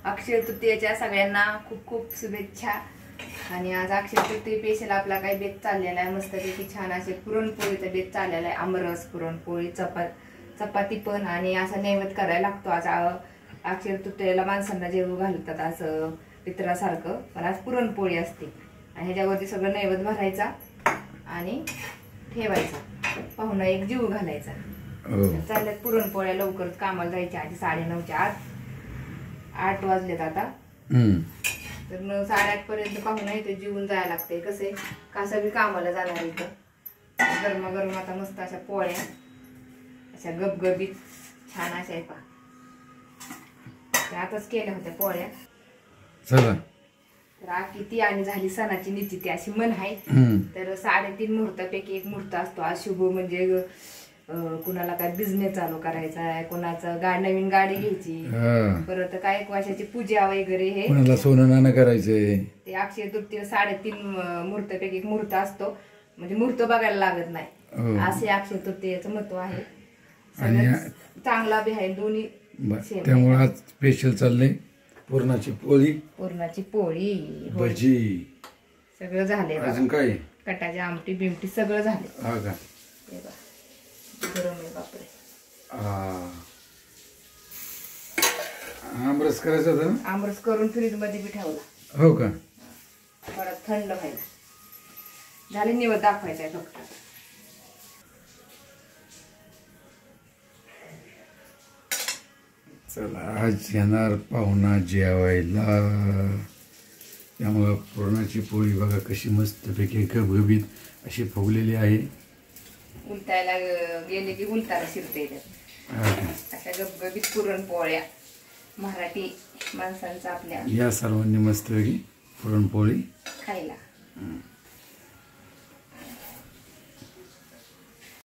अक्षय तृतीयेच्या सगळ्यांना खूप खूप शुभेच्छा। आणि आज अक्षय तृतीय स्पेशल आपला काही बेत चाललेला आहे, मस्तपैकी छान असे पुरणपोळीचा बेत चाललेला आहे। आमरस, पुरणपोळी, चपाती पण, आणि असा नैवेद्य करायला लागतो आज। अक्षय तृतीयेला माणसांना जेवू घालतात असं पित्रासारखं, पण आज पुरणपोळी असते आणि ह्याच्यावरती सगळं नैवेद्य भरायचा आणि ठेवायचा, पाहुणा एक जीव घालायचा। चालल्यात पुरणपोळ्या, लवकरच कामाला जायच्या आधी 9:30च्या आत। 8 वाजलेत आता, तर 8:30 पर्यंत पाहुणा इथे जीवन जायला लागते। कसे कसं बी कामाला जाणार इथं गरमागरम आता मस्त अशा पोळ्या, अशा गबगबीत छान अशा आहे पा, आताच केल्या होत्या पोळ्या। चला तर किती आणि झाली सणाची नीती अशी म्हण आहे। तर 3:30 मुहूर्तापैकी एक मुहूर्त असतो आज शुभ, म्हणजे कुणाला काय बिझनेस चालू करायचा आहे, कुणाचं नवीन गाडी घ्यायची, परत काय एक वर्षाची पूजा वगैरे, हे कुणाला सोनं नाणं करायचंय, ते अक्षय तृतीय 3:30 मुहूर्तापैकी एक मुहूर्त असतो, म्हणजे मुहूर्त बघायला लागत नाही, असे अक्षय तृतीयेचं महत्व आहे। चांगला बी आहे दोन्ही। त्यामुळे आज स्पेशल चाललंय पुरणाची पोळी, भजी, सगळं झालंय। अजून काय कटाची आमटी बिमटी सगळं झाले। हा का, गरम आहे बापरे। आमरस करायचा होता ना, आमरस करून फ्रीज मध्ये बी ठेवला। हो का, परत थंड व्हायला झाले, निवड दाखवायचा आहे फक्त। चला आज येणार पाहुणा जेवायला, त्यामुळं पुरणाची पोळी बघा कशी मस्तपैकी गबगबीत अशी फुगलेली आहे। उलटायला गेले की उलटायला शिरते अशा गबगबीत पुरणपोळ्या, मराठी माणसांचा आपल्या। या सर्वांनी मस्तपैकी पुरणपोळी खायला।